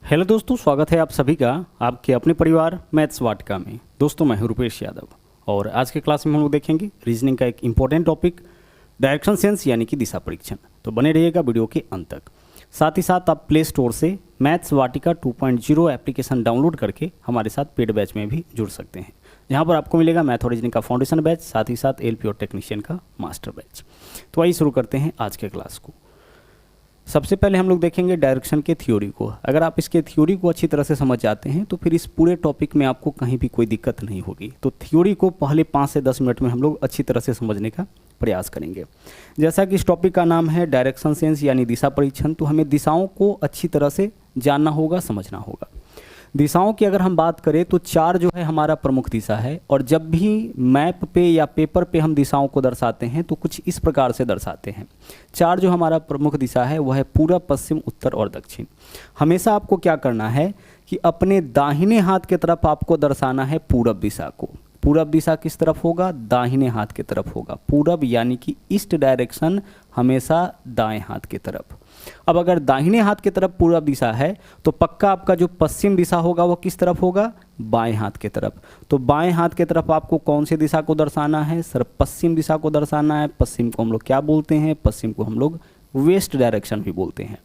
Hello दोस्तों, स्वागत है आप सभी का आपके अपने परिवार मैथ्स वाटिका में। दोस्तों मैं हूं रुपेश यादव और आज के क्लास में हम लोग देखेंगे रीजनिंग का एक इम्पॉर्टेंट टॉपिक डायरेक्शन सेंस यानी कि दिशा परीक्षण। तो बने रहिएगा वीडियो के अंत तक। साथ ही साथ आप प्ले स्टोर से मैथ्स वाटिका 2.0 एप्लीकेशन डाउनलोड करके हमारे साथ पेड बैच में भी जुड़ सकते हैं, जहाँ पर आपको मिलेगा मैथ और रीजनिंग का फाउंडेशन बैच, साथ ही साथ एलपी और टेक्नीशियन का मास्टर बैच। तो आइए शुरू करते हैं आज के क्लास को। सबसे पहले हम लोग देखेंगे डायरेक्शन के थ्योरी को। अगर आप इसके थ्योरी को अच्छी तरह से समझ जाते हैं तो फिर इस पूरे टॉपिक में आपको कहीं भी कोई दिक्कत नहीं होगी। तो थ्योरी को पहले 5 से 10 मिनट में हम लोग अच्छी तरह से समझने का प्रयास करेंगे। जैसा कि इस टॉपिक का नाम है डायरेक्शन सेंस यानी दिशा परीक्षण, तो हमें दिशाओं को अच्छी तरह से जानना होगा, समझना होगा। दिशाओं की अगर हम बात करें तो 4 जो है हमारा प्रमुख दिशा है, और जब भी मैप पे या पेपर पे हम दिशाओं को दर्शाते हैं तो कुछ इस प्रकार से दर्शाते हैं। 4 जो हमारा प्रमुख दिशा है वह है पूरब, पश्चिम, उत्तर और दक्षिण। हमेशा आपको क्या करना है कि अपने दाहिने हाथ की तरफ आपको दर्शाना है पूरब दिशा को। पूरब दिशा किस तरफ होगा? दाहिने हाथ की तरफ होगा। पूरब यानी कि ईस्ट डायरेक्शन हमेशा दाएं हाथ की तरफ। अब अगर दाहिने हाथ की तरफ पूरब दिशा है तो पक्का आपका जो पश्चिम दिशा होगा वो किस तरफ होगा? बाएं हाथ की तरफ। तो बाएं हाथ की तरफ आपको कौन सी दिशा को दर्शाना है? सर, पश्चिम दिशा को दर्शाना है। पश्चिम को हम लोग क्या बोलते हैं? पश्चिम को हम लोग वेस्ट डायरेक्शन भी बोलते हैं।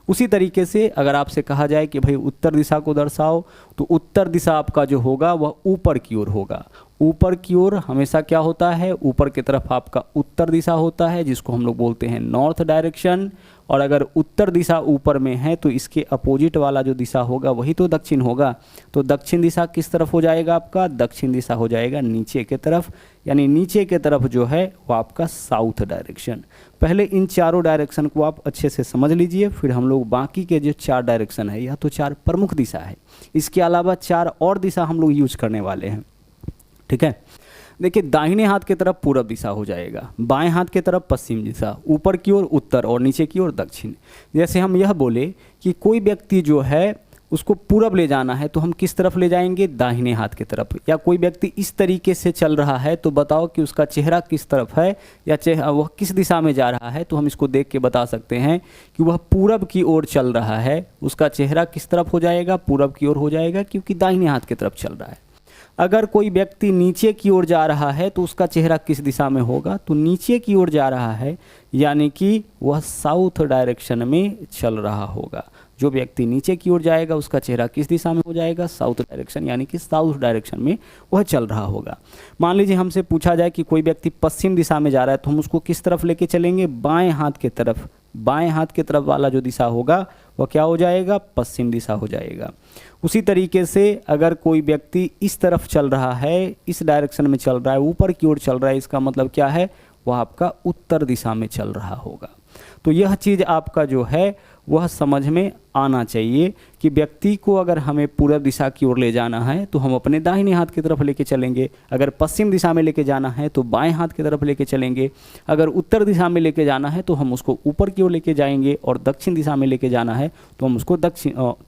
उसी तरीके से अगर आपसे कहा जाए कि भाई उत्तर दिशा को दर्शाओ, तो उत्तर दिशा आपका जो होगा वह ऊपर की ओर होगा। ऊपर की ओर हमेशा क्या होता है? ऊपर की तरफ आपका उत्तर दिशा होता है, जिसको हम लोग बोलते हैं नॉर्थ डायरेक्शन। और अगर उत्तर दिशा ऊपर में है तो इसके अपोजिट वाला जो दिशा होगा वही तो दक्षिण होगा। तो दक्षिण दिशा किस तरफ हो जाएगा आपका? दक्षिण दिशा हो जाएगा नीचे की तरफ, यानी नीचे की तरफ जो है वो आपका साउथ डायरेक्शन। पहले इन चारों डायरेक्शन को आप अच्छे से समझ लीजिए, फिर हम लोग बाकी के जो 4 डायरेक्शन है, यह तो 4 प्रमुख दिशा है, इसके अलावा 4 और दिशा हम लोग यूज करने वाले हैं। ठीक है, देखिए दाहिने हाथ की तरफ पूरब दिशा हो जाएगा, बाएं हाथ की तरफ पश्चिम दिशा, ऊपर की ओर उत्तर और नीचे की ओर दक्षिण। जैसे हम यह बोले कि कोई व्यक्ति जो है उसको पूरब ले जाना है तो हम किस तरफ ले जाएंगे? दाहिने हाथ की तरफ। या कोई व्यक्ति इस तरीके से चल रहा है तो बताओ कि उसका चेहरा किस तरफ है या वह किस दिशा में जा रहा है, तो हम इसको देख के बता सकते हैं कि वह पूरब की ओर चल रहा है। उसका चेहरा किस तरफ हो जाएगा? पूरब की ओर हो जाएगा, क्योंकि दाहिने हाथ की तरफ चल रहा है। अगर कोई व्यक्ति नीचे की ओर जा रहा है तो उसका चेहरा किस दिशा में होगा? तो नीचे की ओर जा रहा है, यानी कि वह साउथ डायरेक्शन में चल रहा होगा। जो व्यक्ति नीचे की ओर जाएगा उसका चेहरा किस दिशा में हो जाएगा? साउथ डायरेक्शन, यानी कि साउथ डायरेक्शन में वह चल रहा होगा। मान लीजिए हमसे पूछा जाए कि कोई व्यक्ति पश्चिम दिशा में जा रहा है तो हम उसको किस तरफ लेके चलेंगे? बाएं हाथ की तरफ। बाएं हाथ की तरफ वाला जो दिशा होगा वह क्या हो जाएगा? पश्चिम दिशा हो जाएगा। उसी तरीके से अगर कोई व्यक्ति इस तरफ चल रहा है, इस डायरेक्शन में चल रहा है, ऊपर की ओर चल रहा है, इसका मतलब क्या है? वह आपका उत्तर दिशा में चल रहा होगा। तो यह चीज़ आपका जो है वह समझ में आना चाहिए कि व्यक्ति को अगर हमें पूरब दिशा की ओर ले जाना है तो हम अपने दाहिने हाथ की तरफ लेके चलेंगे। अगर पश्चिम दिशा में लेके जाना है तो बाएं हाथ की तरफ लेके चलेंगे। अगर उत्तर दिशा में लेके जाना है तो हम उसको ऊपर की ओर लेके जाएंगे, और दक्षिण दिशा में लेके जाना है तो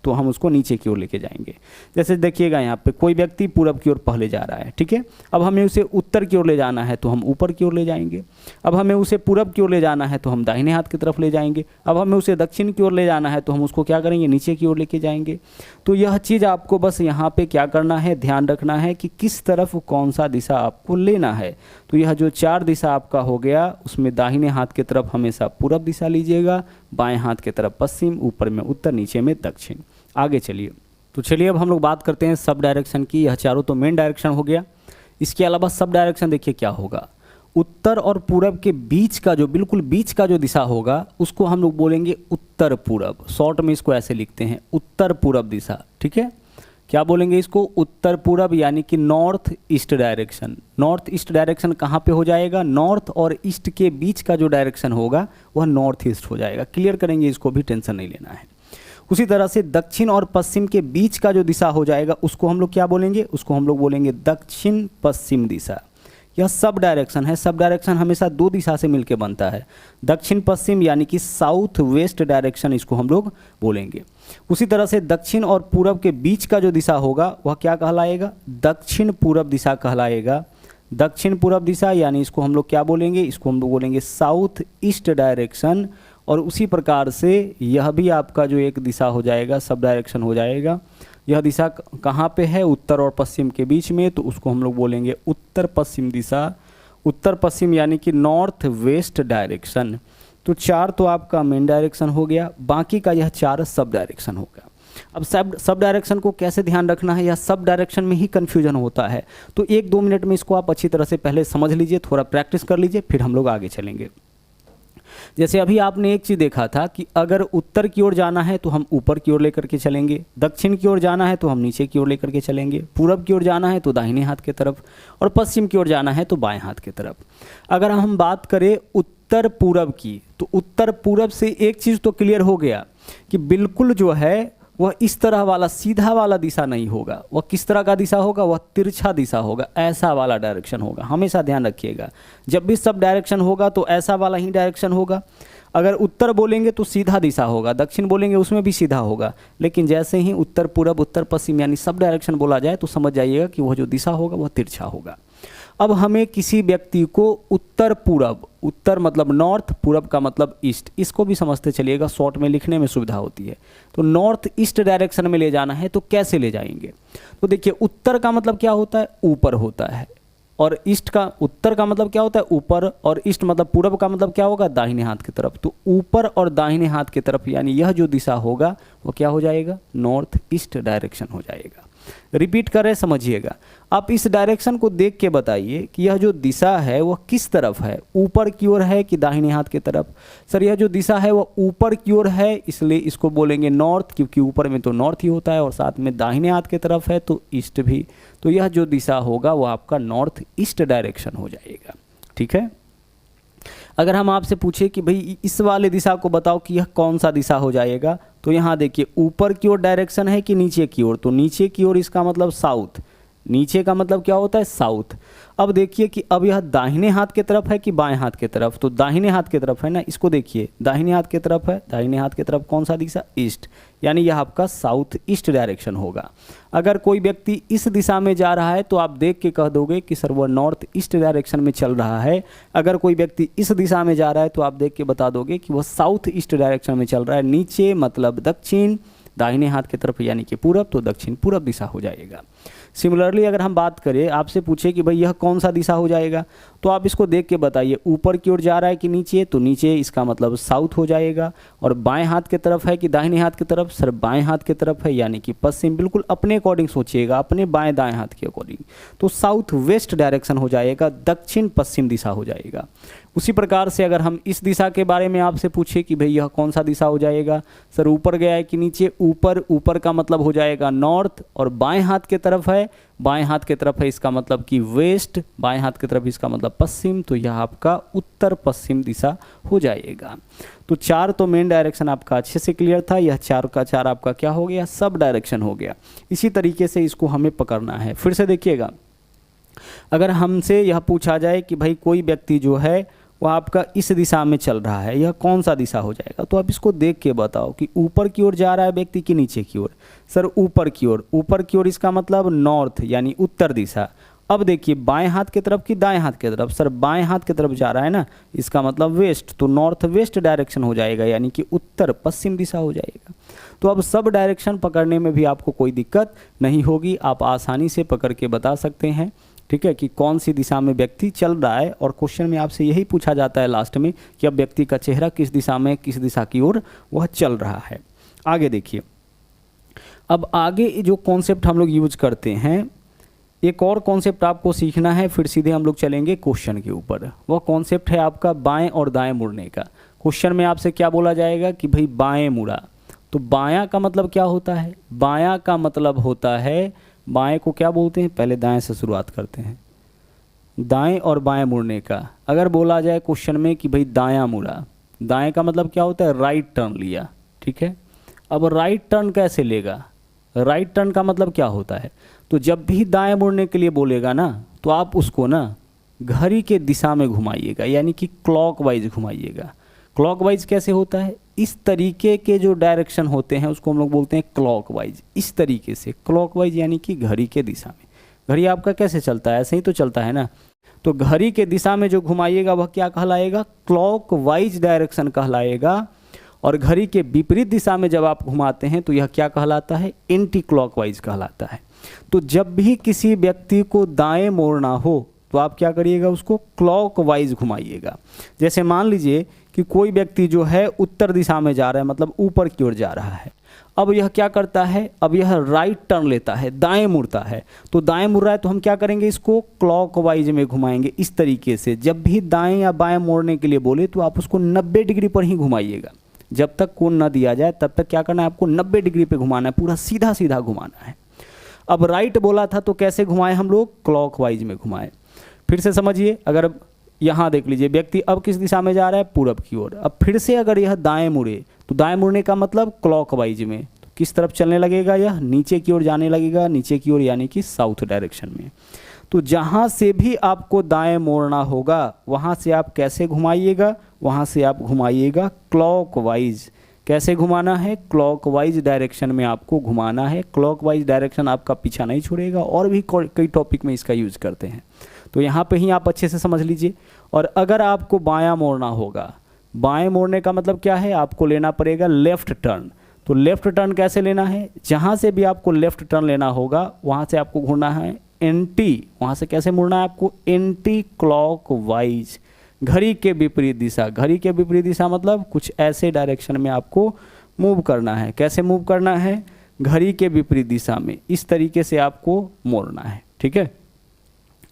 हम उसको नीचे की ओर लेके जाएंगे। जैसे देखिएगा यहाँ पे कोई व्यक्ति पूरब की ओर पहले जा रहा है, ठीक है। अब हमें उसे उत्तर की ओर ले जाना है तो हम ऊपर की ओर ले जाएंगे। अब हमें उसे पूरब की ओर ले जाना है तो हम दाहिने हाथ की तरफ ले जाएंगे। अब हमें उसे दक्षिण की ओर ले जाना है तो हम उसको क्या करेंगे? नीचे की ओर लेके जाएंगे। तो यह चीज़ आपको बस यहाँ पे क्या करना है? ध्यान रखना है कि किस तरफ कौन सा दिशा आपको लेना है। तो यह जो 4 दिशा आपका हो गया, उसमें दाहिने हाथ की तरफ हमेशा पूरब दिशा लीजिएगा, बाएं हाथ की तरफ पश्चिम, ऊपर में उत्तर, नीचे में दक्षिण। आगे चलिए, तो चलिए अब हम लोग बात करते हैं सब डायरेक्शन की। यह चारों तो मेन डायरेक्शन हो गया, इसके अलावा सब डायरेक्शन देखिए क्या होगा। उत्तर और पूरब के बीच का जो बिल्कुल बीच का जो दिशा होगा उसको हम लोग बोलेंगे उत्तर पूरब। शॉर्ट में इसको ऐसे लिखते हैं, उत्तर पूरब दिशा। ठीक है, क्या बोलेंगे इसको? उत्तर पूरब, यानी कि north east direction. North east direction कहाँ पे हो जाएगा? नॉर्थ और ईस्ट के बीच का जो डायरेक्शन होगा वह नॉर्थ ईस्ट हो जाएगा। क्लियर करेंगे इसको भी, टेंशन नहीं लेना है। उसी तरह से दक्षिण और पश्चिम के बीच का जो दिशा हो जाएगा उसको हम लोग क्या बोलेंगे? उसको हम लोग बोलेंगे दक्षिण पश्चिम दिशा। यह सब डायरेक्शन है। सब डायरेक्शन हमेशा 2 दिशा से मिलकर बनता है, दक्षिण पश्चिम, यानी कि साउथ वेस्ट डायरेक्शन इसको हम लोग बोलेंगे। उसी तरह से दक्षिण और पूरब के बीच का जो दिशा होगा वह क्या कहलाएगा? दक्षिण पूरब दिशा कहलाएगा। दक्षिण पूरब दिशा, यानी इसको हम लोग क्या बोलेंगे? इसको हम लोग बोलेंगे साउथ ईस्ट डायरेक्शन। और उसी प्रकार से यह भी आपका जो एक दिशा हो जाएगा, सब डायरेक्शन हो जाएगा। यह दिशा कहाँ पे है, उत्तर और पश्चिम के बीच में, तो उसको हम लोग बोलेंगे उत्तर पश्चिम दिशा। उत्तर पश्चिम यानी कि नॉर्थ वेस्ट डायरेक्शन। तो 4 तो आपका मेन डायरेक्शन हो गया, बाकी का यह 4 सब डायरेक्शन होगा। अब सब डायरेक्शन को कैसे ध्यान रखना है, या सब डायरेक्शन में ही कन्फ्यूजन होता है, तो 1-2 मिनट में इसको आप अच्छी तरह से पहले समझ लीजिए, थोड़ा प्रैक्टिस कर लीजिए, फिर हम लोग आगे चलेंगे। जैसे अभी आपने एक चीज़ देखा था कि अगर उत्तर की ओर जाना है तो हम ऊपर की ओर लेकर के चलेंगे, दक्षिण की ओर जाना है तो हम नीचे की ओर लेकर के चलेंगे, पूरब की ओर जाना है तो दाहिने हाथ की तरफ, और पश्चिम की ओर जाना है तो बाएं हाथ की तरफ। अगर हम बात करें उत्तर पूरब की, तो उत्तर पूरब से एक चीज़ तो क्लियर हो गया कि बिल्कुल जो है वह इस तरह वाला सीधा वाला दिशा नहीं होगा, वह किस तरह का दिशा होगा, वह तिरछा दिशा होगा, ऐसा वाला डायरेक्शन होगा। हमेशा ध्यान रखिएगा, जब भी सब डायरेक्शन होगा तो ऐसा वाला ही डायरेक्शन होगा। अगर उत्तर बोलेंगे तो सीधा दिशा होगा, दक्षिण बोलेंगे उसमें भी सीधा होगा, लेकिन जैसे ही उत्तर पूरब उत्तर पश्चिम यानी सब डायरेक्शन बोला जाए तो समझ जाइएगा कि वह जो दिशा होगा वह तिरछा होगा। अब हमें किसी व्यक्ति को उत्तर पूरब, उत्तर मतलब नॉर्थ, पूरब का मतलब ईस्ट, इसको भी समझते चलिएगा, शॉर्ट में लिखने में सुविधा होती है। तो नॉर्थ ईस्ट डायरेक्शन में ले जाना है तो कैसे ले जाएंगे, तो देखिए उत्तर का मतलब क्या होता है, ऊपर होता है, और ईस्ट का, उत्तर का मतलब क्या होता है ऊपर, और ईस्ट मतलब पूरब का मतलब क्या होगा, दाहिने हाथ की तरफ। तो ऊपर और दाहिने हाथ की तरफ यानी यह जो दिशा होगा वो क्या हो जाएगा, नॉर्थ ईस्ट डायरेक्शन हो जाएगा। रिपीट करें, समझिएगा। आप इस डायरेक्शन को देख के बताइए कि यह जो दिशा है वह किस तरफ है, ऊपर की ओर है कि दाहिने हाथ की तरफ। सर यह जो दिशा है वह ऊपर की ओर है, इसलिए इसको बोलेंगे नॉर्थ, क्योंकि ऊपर में तो नॉर्थ ही होता है, और साथ में दाहिने हाथ की तरफ है तो ईस्ट भी। तो यह जो दिशा होगा वह आपका नॉर्थ ईस्ट डायरेक्शन हो जाएगा। ठीक है। अगर हम आपसे पूछे कि भाई इस वाले दिशा को बताओ कि यह कौन सा दिशा हो जाएगा, तो यहाँ देखिए ऊपर की ओर डायरेक्शन है कि नीचे की ओर, तो नीचे की ओर इसका मतलब साउथ, नीचे का मतलब क्या होता है, साउथ। अब देखिए कि अब यह दाहिने हाथ की तरफ है कि बाएं हाथ की तरफ, तो दाहिने हाथ की तरफ है ना, इसको देखिए दाहिने हाथ की तरफ है, दाहिने हाथ की तरफ कौन सा दिशा, ईस्ट, यानी यह आपका साउथ ईस्ट डायरेक्शन होगा। अगर कोई व्यक्ति इस दिशा में जा रहा है तो आप देख के कह दोगे कि सर वह नॉर्थ ईस्ट डायरेक्शन में चल रहा है। अगर कोई व्यक्ति इस दिशा में जा रहा है तो आप देख के बता दोगे कि वह साउथ ईस्ट डायरेक्शन में चल रहा है। नीचे मतलब दक्षिण, दाहिने हाथ की तरफ यानी कि पूरब, तो दक्षिण पूरब दिशा हो जाएगा। सिमिलरली अगर हम बात करें, आपसे पूछे कि भाई यह कौन सा दिशा हो जाएगा, तो आप इसको देख के बताइए ऊपर की ओर जा रहा है कि नीचे, तो नीचे इसका मतलब साउथ हो जाएगा। और बाएं हाथ की तरफ है कि दाहिने हाथ की तरफ, सर बाएं हाथ की तरफ है यानी कि पश्चिम। बिल्कुल अपने अकॉर्डिंग सोचिएगा, अपने बाएं दाएं हाथ के अकॉर्डिंग, तो साउथ वेस्ट डायरेक्शन हो जाएगा, दक्षिण पश्चिम दिशा हो जाएगा। उसी प्रकार से अगर हम इस दिशा के बारे में आपसे पूछे कि भाई यह कौन सा दिशा हो जाएगा, सर ऊपर गया है कि नीचे, ऊपर, ऊपर का मतलब हो जाएगा नॉर्थ, और बाएं हाथ की तरफ है, बाएं हाथ की तरफ है इसका मतलब कि वेस्ट, बाएं हाथ की तरफ इसका मतलब पश्चिम, तो यह आपका उत्तर पश्चिम दिशा हो जाएगा। तो 4 तो मेन डायरेक्शन आपका अच्छे से क्लियर था, यह 4 का 4 आपका क्या हो गया, सब डायरेक्शन हो गया। इसी तरीके से इसको हमें पकड़ना है। फिर से देखिएगा, अगर हमसे यह पूछा जाए कि भाई कोई व्यक्ति जो है वह आपका इस दिशा में चल रहा है, यह कौन सा दिशा हो जाएगा, तो आप इसको देख के बताओ कि ऊपर की ओर जा रहा है व्यक्ति कि नीचे की ओर। सर ऊपर की ओर, ऊपर की ओर इसका मतलब नॉर्थ यानी उत्तर दिशा। अब देखिए बाएं हाथ की तरफ कि दाएं हाथ की तरफ, सर बाएं हाथ की तरफ जा रहा है ना, इसका मतलब वेस्ट, तो नॉर्थ वेस्ट डायरेक्शन हो जाएगा यानी कि उत्तर पश्चिम दिशा हो जाएगा। तो अब सब डायरेक्शन पकड़ने में भी आपको कोई दिक्कत नहीं होगी, आप आसानी से पकड़ के बता सकते हैं। ठीक है, कि कौन सी दिशा में व्यक्ति चल रहा है, और क्वेश्चन में आपसे यही पूछा जाता है लास्ट में कि अब व्यक्ति का चेहरा किस दिशा में, किस दिशा की ओर वह चल रहा है। आगे देखिए, अब आगे जो कॉन्सेप्ट हम लोग यूज करते हैं, एक और कॉन्सेप्ट आपको सीखना है, फिर सीधे हम लोग चलेंगे क्वेश्चन के ऊपर। वह कॉन्सेप्ट है आपका बाएं और दाएं मुड़ने का। क्वेश्चन में आपसे क्या बोला जाएगा कि भाई बाएं मुड़ा, तो बायां का मतलब क्या होता है, बायां का मतलब होता है, बाएं को क्या बोलते हैं, पहले दाएं से शुरुआत करते हैं, दाएं और बाएं मुड़ने का। अगर बोला जाए क्वेश्चन में कि भाई दायां मुड़ा, दाएं का मतलब क्या होता है, राइट टर्न लिया। ठीक है, अब राइट टर्न कैसे लेगा, राइट टर्न का मतलब क्या होता है, तो जब भी दाएं मुड़ने के लिए बोलेगा ना, तो आप उसको ना घड़ी के दिशा में घुमाइएगा, यानी कि क्लॉकवाइज घुमाइएगा। क्लॉकवाइज कैसे होता है, इस तरीके के जो डायरेक्शन होते हैं उसको हम लोग बोलते हैं क्लॉकवाइज। इस तरीके से क्लॉकवाइज यानी कि घड़ी के दिशा में। घड़ी आपका कैसे चलता है, ऐसे ही तो चलता है ना, तो घड़ी के दिशा में जो घुमाइएगा वह क्या कहलाएगा, क्लॉकवाइज डायरेक्शन कहलाएगा। और घड़ी के विपरीत दिशा में जब आप घुमाते हैं तो यह क्या कहलाता है, एंटी क्लॉकवाइज कहलाता है। तो जब भी किसी व्यक्ति को दाएं मोड़ना हो तो आप क्या करिएगा, उसको क्लॉकवाइज घुमाइएगा। जैसे मान लीजिए कि कोई व्यक्ति जो है उत्तर दिशा में जा रहा है, मतलब ऊपर की ओर जा रहा है। अब यह क्या करता है, अब यह राइट टर्न लेता है, दाएं मुड़ता है। तो दाएं मुड़ रहा है तो हम क्या करेंगे, इसको क्लॉकवाइज में घुमाएंगे इस तरीके से। जब भी दाएं या बाएं मोड़ने के लिए बोले तो आप उसको 90 डिग्री पर ही घुमाइएगा। जब तक कोण न दिया जाए तब तक क्या करना है, आपको 90 डिग्री पे घुमाना है, पूरा सीधा सीधा घुमाना है। अब राइट बोला था तो कैसे घुमाए हम लोग, क्लॉकवाइज में घुमाए। फिर से समझिए, अगर यहाँ देख लीजिए व्यक्ति अब किस दिशा में जा रहा है, पूरब की ओर। अब फिर से अगर यह दाएं मुड़े तो दाएं मुड़ने का मतलब क्लॉकवाइज में, तो किस तरफ चलने लगेगा, यह नीचे की ओर जाने लगेगा, नीचे की ओर यानी कि साउथ डायरेक्शन में। तो जहाँ से भी आपको दाएं मोड़ना होगा वहाँ से आप कैसे घुमाइएगा, वहाँ से आप घुमाइएगा क्लॉकवाइज। कैसे घुमाना है, क्लॉकवाइज डायरेक्शन में आपको घुमाना है। क्लॉकवाइज डायरेक्शन आपका पीछा नहीं छोड़ेगा, और भी कई टॉपिक में इसका यूज करते हैं। तो यहाँ पे ही आप अच्छे से समझ लीजिए। और अगर आपको बायां मोड़ना होगा, बाएं मोड़ने का मतलब क्या है, आपको लेना पड़ेगा लेफ्ट टर्न। तो लेफ्ट टर्न कैसे लेना है, जहाँ से भी आपको लेफ्ट टर्न लेना होगा वहाँ से आपको घूमना है एंटी, वहाँ से कैसे मुड़ना है आपको, एंटी क्लॉकवाइज, घड़ी के विपरीत दिशा। घड़ी के विपरीत दिशा मतलब कुछ ऐसे डायरेक्शन में आपको मूव करना है। कैसे मूव करना है, घड़ी के विपरीत दिशा में, इस तरीके से आपको मोड़ना है। ठीक है,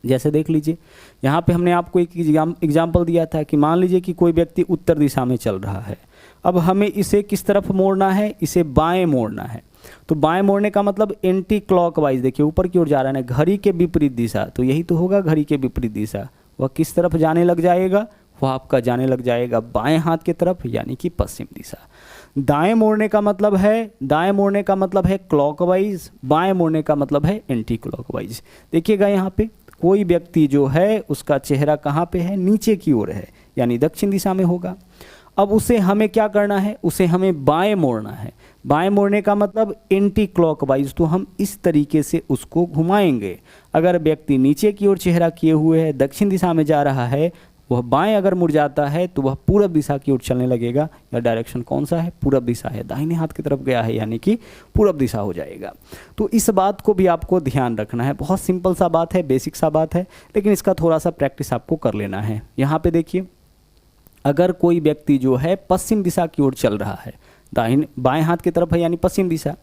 जैसे देख लीजिए यहाँ पे हमने आपको एक एग्जाम्पल दिया था कि मान लीजिए कि कोई व्यक्ति उत्तर दिशा में चल रहा है। अब हमें इसे किस तरफ मोड़ना है, इसे बाएं मोड़ना है। तो बाएं मोड़ने का मतलब एंटी क्लॉकवाइज, देखिए ऊपर की ओर जा रहा है ना, घड़ी के विपरीत दिशा, तो यही तो होगा घड़ी के विपरीत दिशा। वह किस तरफ जाने लग जाएगा, वह आपका जाने लग जाएगा बाएं हाथ की तरफ, यानी कि पश्चिम दिशा। दाएं मोड़ने का मतलब है, दाएं मोड़ने का मतलब है क्लॉकवाइज, बाएं मोड़ने का मतलब है एंटी क्लॉकवाइज। देखिएगा यहाँ पे कोई व्यक्ति जो है उसका चेहरा कहाँ पे है, नीचे की ओर है, यानी दक्षिण दिशा में होगा। अब उसे हमें क्या करना है, उसे हमें बाएं मोड़ना है। बाएं मोड़ने का मतलब एंटी क्लॉकवाइज, तो हम इस तरीके से उसको घुमाएंगे। अगर व्यक्ति नीचे की ओर चेहरा किए हुए है, दक्षिण दिशा में जा रहा है, वह बाएं अगर मुड़ जाता है तो वह पूरब दिशा की ओर चलने लगेगा। या डायरेक्शन कौन सा है, पूरब दिशा है, दाहिने हाथ की तरफ गया है यानी कि पूरब दिशा हो जाएगा। तो इस बात को भी आपको ध्यान रखना है। बहुत सिंपल सा बात है, बेसिक सा बात है, लेकिन इसका थोड़ा सा प्रैक्टिस आपको कर लेना है। यहाँ पे देखिए, अगर कोई व्यक्ति जो है पश्चिम दिशा की ओर चल रहा है, दाहिने बाएं हाथ की तरफ है यानी पश्चिम दिशा।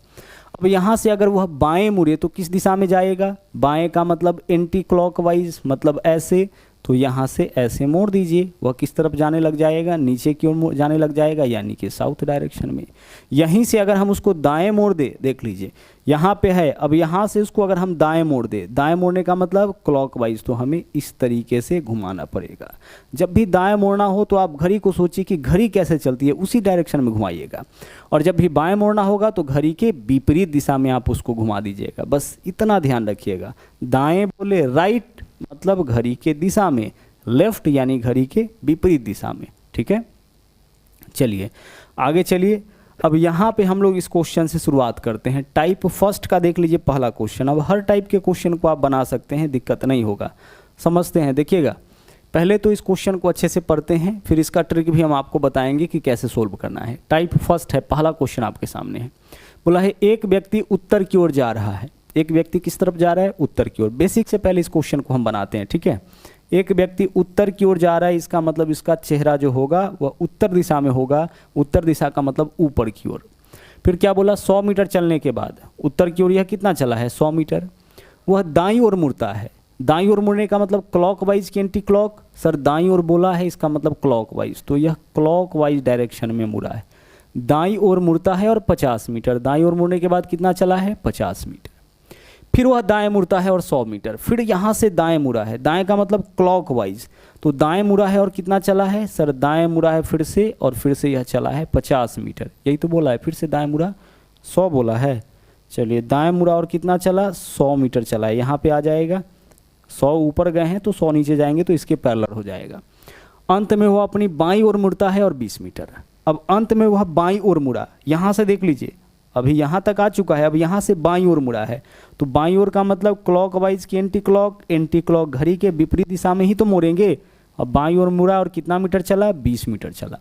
अब यहाँ से अगर वह बाएं मुड़े तो किस दिशा में जाएगा, बाएं का मतलब एंटी क्लॉकवाइज, मतलब ऐसे। तो यहाँ से ऐसे मोड़ दीजिए, वह किस तरफ जाने लग जाएगा, नीचे की ओर जाने लग जाएगा, यानी कि साउथ डायरेक्शन में। यहीं से अगर हम उसको दाएं मोड़ दे, देख लीजिए यहाँ पे है, अब यहाँ से उसको अगर हम दाएं मोड़ दे, दाएं मोड़ने का मतलब क्लॉकवाइज, तो हमें इस तरीके से घुमाना पड़ेगा। जब भी दाएं मोड़ना हो तो आप घड़ी को सोचिए कि घड़ी कैसे चलती है, उसी डायरेक्शन में घुमाइएगा। और जब भी बाएं मोड़ना होगा तो घड़ी के विपरीत दिशा में आप उसको घुमा दीजिएगा। बस इतना ध्यान रखिएगा। दाएं बोले राइट मतलब घड़ी के दिशा में, लेफ्ट यानी घड़ी के विपरीत दिशा में। ठीक है, चलिए आगे चलिए। अब यहाँ पे हम लोग इस क्वेश्चन से शुरुआत करते हैं। टाइप फर्स्ट का देख लीजिए पहला क्वेश्चन। अब हर टाइप के क्वेश्चन को आप बना सकते हैं, दिक्कत नहीं होगा। समझते हैं, देखिएगा पहले तो इस क्वेश्चन को अच्छे से पढ़ते हैं, फिर इसका ट्रिक भी हम आपको बताएंगे कि कैसे सोल्व करना है। टाइप फर्स्ट है, पहला क्वेश्चन आपके सामने है। बोला है एक व्यक्ति उत्तर की ओर जा रहा है। एक व्यक्ति किस तरफ जा रहा है, उत्तर की ओर। बेसिक से पहले इस क्वेश्चन को हम बनाते हैं। ठीक है, एक व्यक्ति उत्तर की ओर जा रहा है, इसका मतलब इसका चेहरा जो होगा वह उत्तर दिशा में होगा। उत्तर दिशा का मतलब ऊपर की ओर। फिर क्या बोला, 100 मीटर चलने के बाद उत्तर की ओर यह कितना चला है, 100 मीटर। वह दाईं ओर मुड़ता है। दाईं ओर मुड़ने का मतलब क्लॉकवाइज की एंटी क्लॉक। सर दाईं ओर बोला है, इसका मतलब क्लॉकवाइज, तो यह क्लॉकवाइज डायरेक्शन में मुड़ा है। दाईं ओर मुड़ता है और 50 मीटर। दाईं ओर मुड़ने के बाद कितना चला है, 50 मीटर। फिर वह दाएं मुड़ता है और 100 मीटर। फिर यहाँ से दाएं मुड़ा है, दाएं का मतलब क्लॉकवाइज, तो दाएं मुड़ा है और कितना चला है, सर दाएं मुड़ा है फिर से, और फिर से यह चला है 50 मीटर। यही तो बोला है, फिर से दाएं मुड़ा, 100 बोला है। चलिए दाएं मुड़ा और कितना चला, 100 मीटर चला है। यहाँ पे आ जाएगा, 100 ऊपर गए हैं तो 100 नीचे जाएंगे तो इसके पैरेलल हो जाएगा। अंत में वह अपनी बाईं ओर मुड़ता है और 20 मीटर। अब अंत में वह बाईं ओर मुड़ा, यहाँ से देख लीजिए, अभी यहाँ तक आ चुका है, अब यहाँ से बाईं ओर मुड़ा है, तो बाईं ओर का मतलब क्लॉकवाइज की एंटी क्लॉक घड़ी के विपरीत दिशा में ही तो मोड़ेंगे। अब बाईं ओर मुड़ा और कितना मीटर चला, 20 मीटर चला।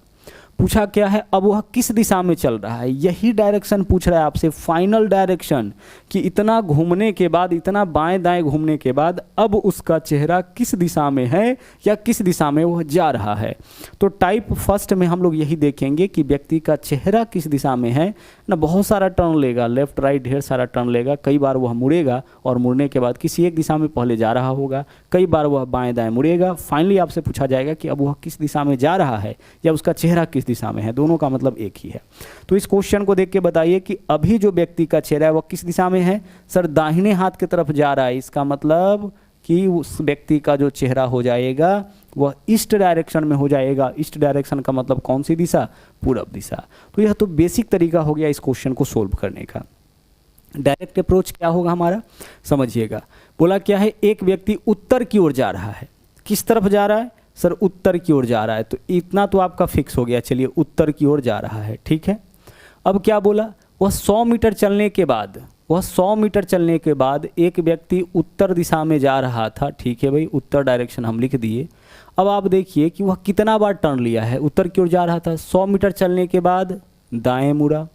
पूछा क्या है, अब वह किस दिशा में चल रहा है, यही डायरेक्शन पूछ रहा है आपसे, फाइनल डायरेक्शन, कि इतना घूमने के बाद, इतना बाएं दाएं घूमने के बाद अब उसका चेहरा किस दिशा में है या किस दिशा में वह जा रहा है। तो टाइप फर्स्ट में हम लोग यही देखेंगे कि व्यक्ति का चेहरा किस दिशा में है ना। बहुत सारा टर्न लेगा, लेफ्ट राइट ढेर सारा टर्न लेगा, कई बार वह मुड़ेगा और मुड़ने के बाद किसी एक दिशा में पहले जा रहा होगा, कई बार वह बाएं दाएं मुड़ेगा। फाइनली आपसे पूछा जाएगा कि अब वह किस दिशा में जा रहा है या उसका चेहरा किस दिशा में है, दोनों का मतलब एक ही है। तो इस क्वेश्चन को देख के बताइए कि अभी जो व्यक्ति का चेहरा है वह किस दिशा में है। सर दाहिने हाथ की तरफ जा रहा है, इसका मतलब कि उस व्यक्ति का जो चेहरा हो जाएगा वह ईस्ट डायरेक्शन में हो जाएगा। ईस्ट डायरेक्शन का मतलब कौन सी दिशा, पूरब दिशा। तो यह तो बेसिक तरीका हो गया इस क्वेश्चन को सोल्व करने का। डायरेक्ट अप्रोच क्या होगा हमारा, समझिएगा। बोला क्या है, एक व्यक्ति उत्तर की ओर जा रहा है। किस तरफ जा रहा है सर, उत्तर की ओर जा रहा है, तो इतना तो आपका फिक्स हो गया। चलिए उत्तर की ओर जा रहा है, ठीक है। अब क्या बोला, वह 100 मीटर चलने के बाद, वह 100 मीटर चलने के बाद एक व्यक्ति उत्तर दिशा में जा रहा था, ठीक है भाई, उत्तर डायरेक्शन हम लिख दिए। अब आप देखिए कि वह कितना बार टर्न लिया है, उत्तर की ओर जा रहा था, 100 मीटर चलने के बाद दाएं मुड़ा,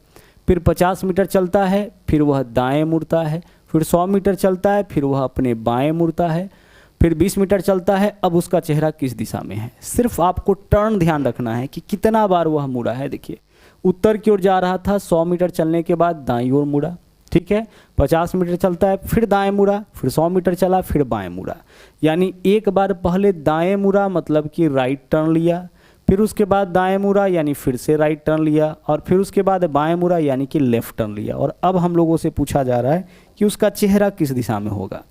फिर 50 मीटर चलता है, फिर वह दाएं मुड़ता है, फिर 100 मीटर चलता है, फिर वह अपने बाएं मुड़ता है, फिर 20 मीटर चलता है। अब उसका चेहरा किस दिशा में है, सिर्फ आपको टर्न ध्यान रखना है कि कितना बार वह मुड़ा है। देखिए उत्तर की ओर जा रहा था, 100 मीटर चलने के बाद दाईं ओर मुड़ा, ठीक है। 50 मीटर चलता है, फिर दाएं मुड़ा, फिर 100 मीटर चला, फिर बाएं मुड़ा। यानी एक बार पहले दाएं मुड़ा मतलब कि राइट टर्न लिया, फिर उसके बाद दाएं मुड़ा यानी फिर से राइट टर्न लिया, और फिर उसके बाद बाएं मुड़ा यानी कि लेफ्ट टर्न लिया। और अब हम लोगों से पूछा जा रहा है कि उसका चेहरा किस दिशा में होगा।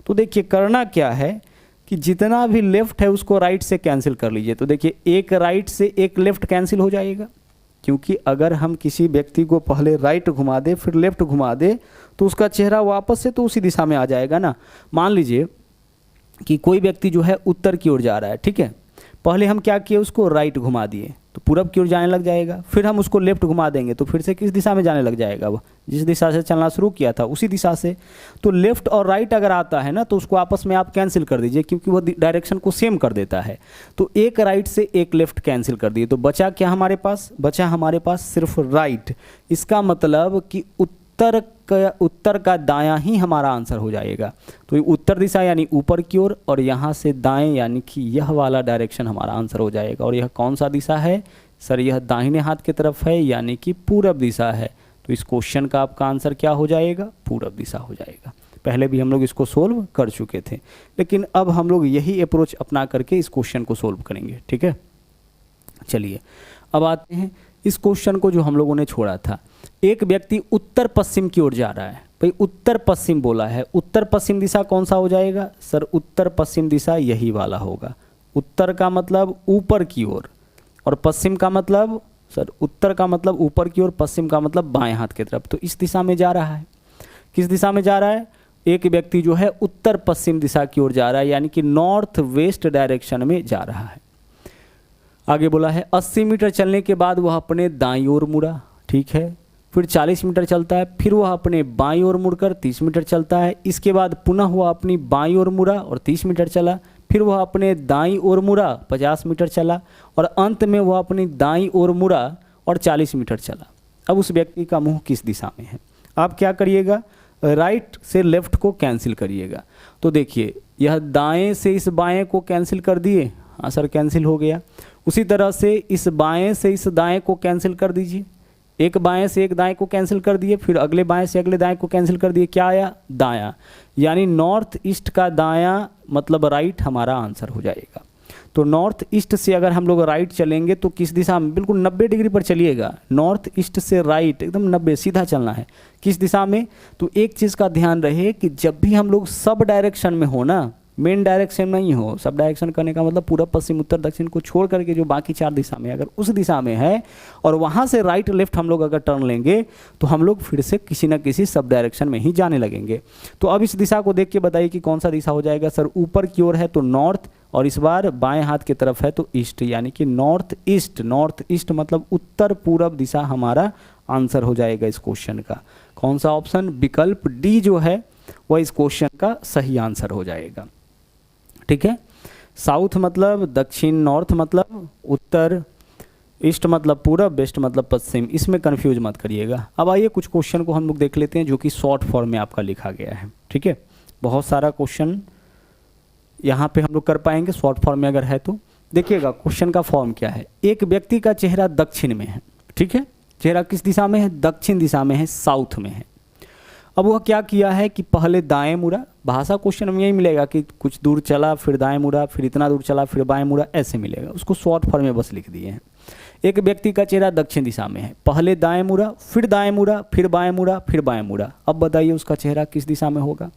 तो देखिए करना क्या है कि जितना भी लेफ्ट है उसको राइट से कैंसिल कर लीजिए। तो देखिए एक राइट से एक लेफ्ट कैंसिल हो जाएगा, क्योंकि अगर हम किसी व्यक्ति को पहले राइट घुमा दे फिर लेफ्ट घुमा दे तो उसका चेहरा वापस से तो उसी दिशा में आ जाएगा ना। मान लीजिए कि कोई व्यक्ति जो है उत्तर की ओर जा रहा है, ठीक है, पहले हम क्या किए, उसको राइट घुमा दिए तो पूरब की ओर जाने लग जाएगा, फिर हम उसको लेफ्ट घुमा देंगे तो फिर से किस दिशा में जाने लग जाएगा, वह जिस दिशा से चलना शुरू किया था उसी दिशा से। तो लेफ्ट और राइट अगर आता है ना तो उसको आपस में आप कैंसिल कर दीजिए, क्योंकि वो डायरेक्शन को सेम कर देता है। तो एक राइट से एक लेफ्ट कैंसिल कर दिए, तो बचा क्या हमारे पास, बचा हमारे पास सिर्फ राइट। इसका मतलब कि उत्तर का दायां ही हमारा आंसर हो जाएगा। तो ये उत्तर दिशा यानी ऊपर की ओर, और यहाँ से दाएं यानी कि यह वाला डायरेक्शन हमारा आंसर हो जाएगा। और यह कौन सा दिशा है सर, यह दाहिने हाथ की तरफ है यानी कि पूरब दिशा है। तो इस क्वेश्चन का आपका आंसर क्या हो जाएगा, पूरब दिशा हो जाएगा। पहले भी हम लोग इसको सोल्व कर चुके थे, लेकिन अब हम लोग यही अप्रोच अपना करके इस क्वेश्चन को सोल्व करेंगे, ठीक है। चलिए अब आते हैं इस क्वेश्चन को जो हम लोगों ने छोड़ा था। एक व्यक्ति उत्तर पश्चिम की ओर जा रहा है, भाई उत्तर पश्चिम बोला है, उत्तर पश्चिम दिशा कौन सा हो जाएगा सर, उत्तर पश्चिम दिशा यही वाला होगा। उत्तर का मतलब ऊपर की ओर, और पश्चिम का मतलब सर, उत्तर का मतलब ऊपर की ओर, पश्चिम का मतलब बाएं हाथ की तरफ। तो इस दिशा में जा रहा है। किस दिशा में जा रहा है, एक व्यक्ति जो है उत्तर पश्चिम दिशा की ओर जा रहा है, यानी कि नॉर्थ वेस्ट डायरेक्शन में जा रहा है। आगे बोला है 80 मीटर चलने के बाद वह अपने दाईं ओर मुड़ा, ठीक है। फिर 40 मीटर चलता है, फिर वह अपने बाईं ओर मुड़कर 30 मीटर चलता है। इसके बाद पुनः वह अपनी बाईं ओर मुड़ा और 30 मीटर चला, फिर वह अपने दाईं ओर मुड़ा, 50 मीटर चला, और अंत में वह अपनी दाईं ओर मुड़ा और 40 मीटर चला। अब उस व्यक्ति का मुंह किस दिशा में है, आप क्या करिएगा, राइट से लेफ्ट को कैंसिल करिएगा। तो देखिए यह दाएं से इस बाएं को कैंसिल कर दिए, हाँ सर कैंसिल हो गया। उसी तरह से इस बाएं से इस दाएं को कैंसिल कर दीजिए, एक बाएं से एक दाएं को कैंसिल कर दिए, फिर अगले बाएं से अगले दाएं को कैंसिल कर दिए, क्या आया, दायां। यानी नॉर्थ ईस्ट का दायां मतलब राइट हमारा आंसर हो जाएगा। तो नॉर्थ ईस्ट से अगर हम लोग राइट चलेंगे तो किस दिशा में, बिल्कुल 90 डिग्री पर चलिएगा। नॉर्थ ईस्ट से राइट एकदम 90 सीधा चलना है। किस दिशा में, तो एक चीज़ का ध्यान रहे कि जब भी हम लोग सब डायरेक्शन में हो ना, मेन डायरेक्शन नहीं हो। सब डायरेक्शन करने का मतलब पूरब पश्चिम उत्तर दक्षिण को छोड़ करके जो बाकी 4 दिशा में, अगर उस दिशा में है और वहाँ से राइट लेफ्ट हम लोग अगर टर्न लेंगे तो हम लोग फिर से किसी न किसी सब डायरेक्शन में ही जाने लगेंगे। तो अब इस दिशा को देख के बताइए कि कौन सा दिशा हो जाएगा। सर ऊपर की ओर है तो नॉर्थ, और इस बार बाएं हाथ की तरफ है तो ईस्ट, यानी कि नॉर्थ ईस्ट। नॉर्थ ईस्ट मतलब उत्तर पूरब दिशा हमारा आंसर हो जाएगा इस क्वेश्चन का। कौन सा ऑप्शन? विकल्प डी जो है वह इस क्वेश्चन का सही आंसर हो जाएगा। ठीक है, साउथ मतलब दक्षिण, नॉर्थ मतलब उत्तर, ईस्ट मतलब पूरब, वेस्ट मतलब पश्चिम, इसमें कंफ्यूज मत करिएगा। अब आइए कुछ क्वेश्चन को हम लोग देख लेते हैं जो कि शॉर्ट फॉर्म में आपका लिखा गया है। ठीक है, बहुत सारा क्वेश्चन यहाँ पे हम लोग कर पाएंगे शॉर्ट फॉर्म में अगर है तो। देखिएगा क्वेश्चन का फॉर्म क्या है। एक व्यक्ति का चेहरा दक्षिण में है। ठीक है, चेहरा किस दिशा में है? दक्षिण दिशा में है, साउथ में है। अब वह क्या किया है कि पहले दाएं मुड़ा, भाषा क्वेश्चन में यही मिलेगा कि कुछ दूर चला फिर दाएं मुड़ा, फिर इतना दूर चला फिर बाएं मुड़ा, ऐसे मिलेगा। उसको शॉर्ट फॉर्म में बस लिख दिए हैं। एक व्यक्ति का चेहरा दक्षिण दिशा में है, पहले दाएं मुड़ा, फिर दाएं मुड़ा, फिर बाएं मुड़ा, फिर बाएं मुड़ा। अब बताइए उसका चेहरा किस दिशा में होगा।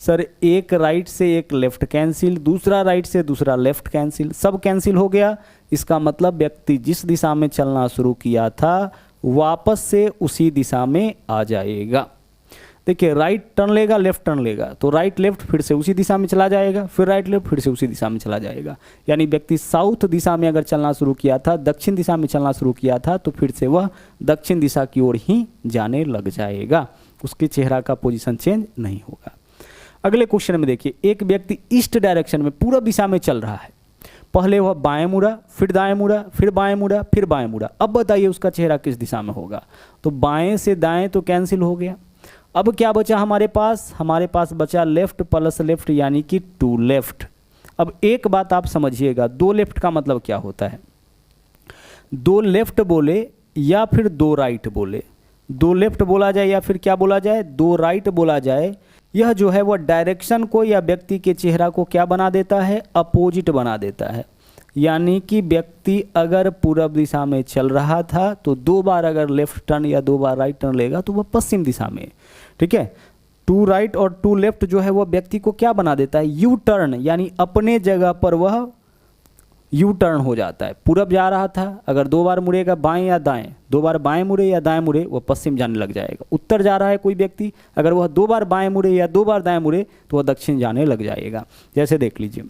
सर एक राइट से एक लेफ्ट कैंसिल, दूसरा राइट से दूसरा लेफ्ट कैंसिल, सब कैंसिल हो गया। इसका मतलब व्यक्ति जिस दिशा में चलना शुरू किया था वापस से उसी दिशा में आ जाएगा। देखिए राइट टर्न लेगा, लेफ्ट टर्न लेगा, तो राइट लेफ्ट फिर से उसी दिशा में चला जाएगा, फिर राइट लेफ्ट फिर से उसी दिशा में चला जाएगा। यानी व्यक्ति साउथ दिशा में अगर चलना शुरू किया था, दक्षिण दिशा में चलना शुरू किया था, तो फिर से वह दक्षिण दिशा की ओर ही जाने लग जाएगा। उसके चेहरा का पोजीशन चेंज नहीं होगा। अगले क्वेश्चन में देखिए, एक व्यक्ति ईस्ट डायरेक्शन में पूरब दिशा में चल रहा है। पहले वह बाएं मुड़ा, फिर दाएं मुड़ा, फिर बाएं मुड़ा, फिर बाएं मुड़ा। अब बताइए उसका चेहरा किस दिशा में होगा। तो बाएं से दाएं तो कैंसिल हो गया। अब क्या बचा हमारे पास? हमारे पास बचा लेफ्ट प्लस लेफ्ट, यानी कि 2 लेफ्ट। अब एक बात आप समझिएगा, 2 लेफ्ट का मतलब क्या होता है। 2 लेफ्ट बोले या फिर 2 राइट बोले, 2 लेफ्ट बोला जाए या फिर क्या बोला जाए, 2 राइट बोला जाए, यह जो है वह डायरेक्शन को या व्यक्ति के चेहरा को क्या बना देता है? अपोजिट बना देता है। यानी कि व्यक्ति अगर पूरब दिशा में चल रहा था तो 2 बार अगर लेफ्ट टर्न या 2 बार राइट टर्न लेगा तो वह पश्चिम दिशा में। ठीक है, 2 राइट और 2 लेफ्ट जो है वह व्यक्ति को क्या बना देता है? यू टर्न, यानी अपने जगह पर वह यू टर्न हो जाता है। पूरब जा रहा था, अगर 2 बार मुड़ेगा बाएं या दाएं, 2 बार बाएं मुड़े या दाएं मुड़े, वह पश्चिम जाने लग जाएगा। उत्तर जा रहा है कोई व्यक्ति, अगर वह 2 बार बाएं मुड़े या 2 बार दाएं मुड़े तो वह दक्षिण जाने लग जाएगा। जैसे देख लीजिए,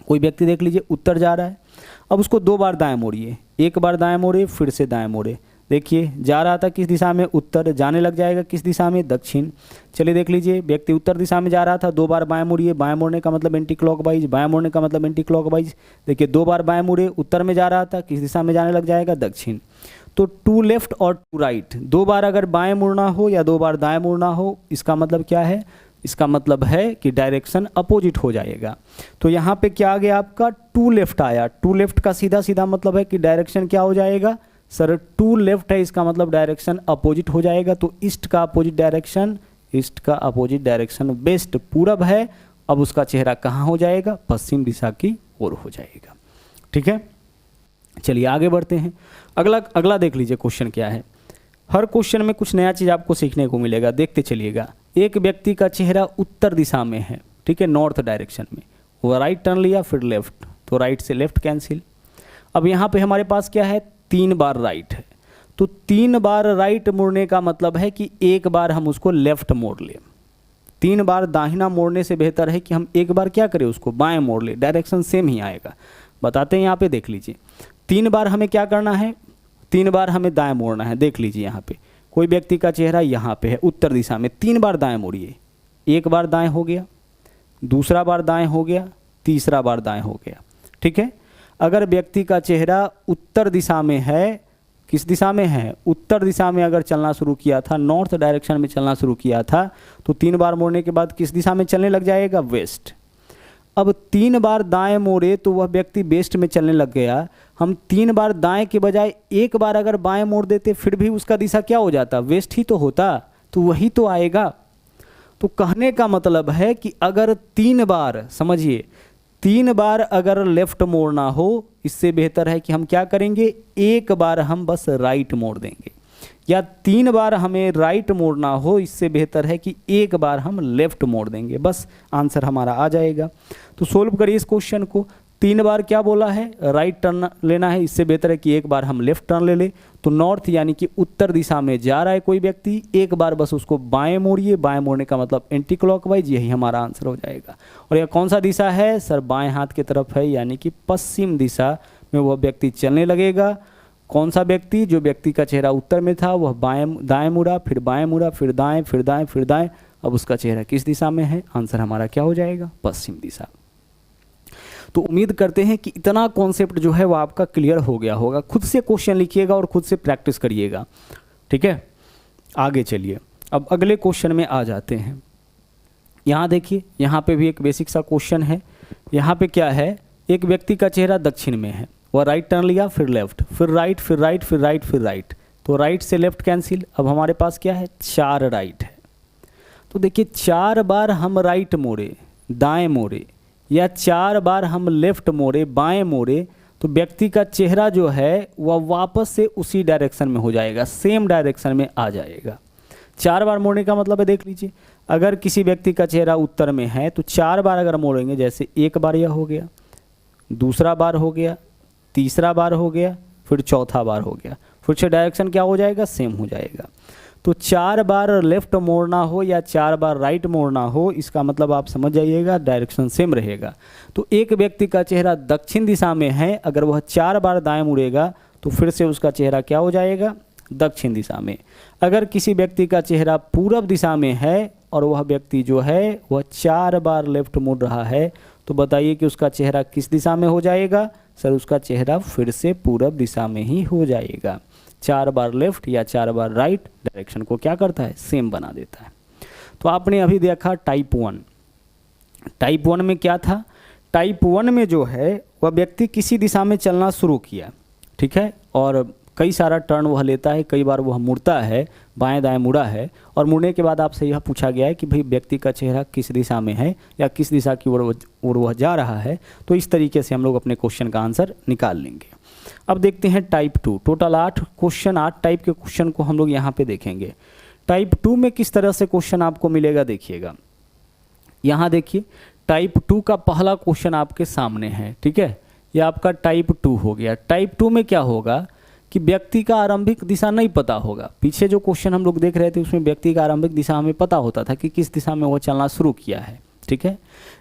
कोई व्यक्ति देख लीजिए उत्तर जा रहा है, अब उसको 2 बार दाएं मोड़िए, 1 बार दाएं मोड़े फिर से दाएं मोड़े। देखिए जा रहा था किस दिशा में? उत्तर, जाने लग जाएगा किस दिशा में? दक्षिण। चलिए देख लीजिए, व्यक्ति उत्तर दिशा में जा रहा था, 2 बार बाएं मुड़िए, बाएं मोड़ने का मतलब एंटी क्लॉकवाइज, बाएं मोड़ने का मतलब एंटी क्लॉकवाइज। देखिए 2 बार बाएं मुड़े, उत्तर में जा रहा था, किस दिशा में जाने लग जाएगा? दक्षिण। तो 2 लेफ्ट और 2 राइट, 2 बार अगर बाएं मुड़ना हो या 2 बार दाएं मुड़ना हो, इसका मतलब क्या है? इसका मतलब है कि डायरेक्शन अपोजिट हो जाएगा। तो यहाँ पे क्या आ गया आपका? 2 लेफ्ट आया। 2 लेफ्ट का सीधा सीधा मतलब है कि डायरेक्शन क्या हो जाएगा? सर 2 लेफ्ट है, इसका मतलब डायरेक्शन अपोजिट हो जाएगा। तो ईस्ट का अपोजिट डायरेक्शन, ईस्ट का अपोजिट डायरेक्शन वेस्ट, पूरब है। अब उसका चेहरा कहाँ हो जाएगा? पश्चिम दिशा की ओर हो जाएगा। ठीक है, चलिए आगे बढ़ते हैं। अगला देख लीजिए क्वेश्चन क्या है। हर क्वेश्चन में कुछ नया चीज़ आपको सीखने को मिलेगा, देखते चलिएगा। एक व्यक्ति का चेहरा उत्तर दिशा में है, ठीक है, नॉर्थ डायरेक्शन में, वो राइट टर्न लिया फिर लेफ्ट, तो राइट से लेफ्ट कैंसिल। अब यहाँ पे हमारे पास क्या है? 3 बार राइट है, तो 3 बार राइट मुड़ने का मतलब है कि 1 बार हम उसको लेफ्ट मोड़ लें। 3 बार दाहिना मोड़ने से बेहतर है कि हम 1 बार क्या करें? उसको बाएं मोड़ ले, डायरेक्शन सेम ही आएगा। बताते हैं, यहाँ पे देख लीजिए, 3 बार हमें क्या करना है? 3 बार हमें दाएं मोड़ना है। देख लीजिए यहाँ पे कोई व्यक्ति का चेहरा यहाँ पे है उत्तर दिशा में, 3 बार दाएं मोड़िए। 1 बार दाएं हो गया, दूसरा बार दाएं हो गया, तीसरा बार दाएं हो गया। ठीक है, अगर व्यक्ति का चेहरा उत्तर दिशा में है, किस दिशा में है? उत्तर दिशा में अगर चलना शुरू किया था, नॉर्थ डायरेक्शन में चलना शुरू किया था, तो 3 बार मोड़ने के बाद किस दिशा में चलने लग जाएगा? वेस्ट। अब 3 बार दाएं मोड़े तो वह व्यक्ति वेस्ट में चलने लग गया। हम 3 बार दाएं के बजाय 1 बार अगर बाएं मोड़ देते फिर भी उसका दिशा क्या हो जाता? वेस्ट ही तो होता, तो वही तो आएगा। तो कहने का मतलब है कि अगर 3 बार, समझिए 3 बार अगर लेफ्ट मोड़ना हो, इससे बेहतर है कि हम क्या करेंगे? 1 बार हम बस राइट मोड़ देंगे। या 3 बार हमें राइट मोड़ना हो, इससे बेहतर है कि एक बार हम लेफ्ट मोड़ देंगे, बस आंसर हमारा आ जाएगा। तो सोल्व करिए इस क्वेश्चन को। 3 बार क्या बोला है, राइट टर्न लेना है, इससे बेहतर है कि एक बार हम लेफ्ट टर्न ले लें। तो नॉर्थ यानी कि उत्तर दिशा में जा रहा है कोई व्यक्ति, एक बार बस उसको बाएं मोड़िए, बाएं मोड़ने का मतलब एंटी क्लॉकवाइज, यही हमारा आंसर हो जाएगा। और यह कौन सा दिशा है सर, बाएं हाथ की तरफ है, यानी कि पश्चिम दिशा में वह व्यक्ति चलने लगेगा। कौन सा व्यक्ति, जो व्यक्ति का चेहरा उत्तर में था वह दाएं मुड़ा, फिर बाएं मुड़ा, फिर दाएं, फिर दाएं, फिर दाएं, अब उसका चेहरा किस दिशा में है, आंसर हमारा क्या हो जाएगा, पश्चिम दिशा। तो उम्मीद करते हैं कि इतना कॉन्सेप्ट जो है वो आपका क्लियर हो गया होगा। खुद से क्वेश्चन लिखिएगा और खुद से प्रैक्टिस करिएगा, ठीक है। आगे चलिए, अब अगले क्वेश्चन में आ जाते हैं। यहाँ देखिए, यहाँ पे भी एक बेसिक सा क्वेश्चन है। यहाँ पे क्या है, एक व्यक्ति का चेहरा दक्षिण में है, वह राइट टर्न लिया, फिर लेफ्ट, फिर राइट, फिर राइट, फिर राइट, फिर राइट। तो राइट से लेफ्ट कैंसिल, अब हमारे पास क्या है, 4 राइट है। तो देखिए 4 बार हम राइट मोड़े, दाएं मोड़े, या 4 बार हम लेफ्ट मोड़े, बाएं मोड़े, तो व्यक्ति का चेहरा जो है वह वापस से उसी डायरेक्शन में हो जाएगा, सेम डायरेक्शन में आ जाएगा। 4 बार मोड़ने का मतलब है, देख लीजिए, अगर किसी व्यक्ति का चेहरा उत्तर में है तो 4 बार अगर मोड़ेंगे, जैसे एक बार यह हो गया, दूसरा बार हो गया, तीसरा बार हो गया, फिर चौथा बार हो गया, फिर से डायरेक्शन क्या हो जाएगा, सेम हो जाएगा। तो 4 बार लेफ्ट मोड़ना हो या 4 बार राइट मोड़ना हो, इसका मतलब आप समझ जाइएगा डायरेक्शन सेम रहेगा। तो एक व्यक्ति का चेहरा दक्षिण दिशा में है, अगर वह 4 बार दाएं मुड़ेगा तो फिर से उसका चेहरा क्या हो जाएगा, दक्षिण दिशा में। अगर किसी व्यक्ति का चेहरा पूरब दिशा में है और वह व्यक्ति जो है वह 4 बार लेफ्ट मुड़ रहा है, तो बताइए कि उसका चेहरा किस दिशा में हो जाएगा सर, उसका चेहरा फिर से पूरब दिशा में ही हो जाएगा। 4 बार लेफ्ट या 4 बार राइट डायरेक्शन को क्या करता है, सेम बना देता है। तो आपने अभी देखा टाइप 1। टाइप 1 में क्या था, टाइप 1 में जो है वह व्यक्ति किसी दिशा में चलना शुरू किया, ठीक है, और कई सारा टर्न वह लेता है, कई बार वह मुड़ता है, बाएं दाएं मुड़ा है, और मुड़ने के बाद आपसे यह पूछा गया है कि भाई व्यक्ति का चेहरा किस दिशा में है या किस दिशा की ओर वह जा रहा है। तो इस तरीके से हम लोग अपने क्वेश्चन का आंसर निकाल लेंगे। अब देखते हैं टाइप 2। टोटल 8 क्वेश्चन, 8 टाइप के क्वेश्चन को हम लोग यहाँ पे देखेंगे। टाइप 2 में किस तरह से क्वेश्चन आपको मिलेगा देखिएगा। यहाँ देखिए, टाइप 2 का पहला क्वेश्चन आपके सामने है, ठीक है, ये आपका टाइप 2 हो गया। टाइप 2 में क्या होगा कि व्यक्ति का आरंभिक दिशा नहीं पता होगा। पीछे जो क्वेश्चन हम लोग देख रहे थे उसमें व्यक्ति का आरंभिक दिशा हमें पता होता था कि किस दिशा में वो चलना शुरू किया है, ठीक है।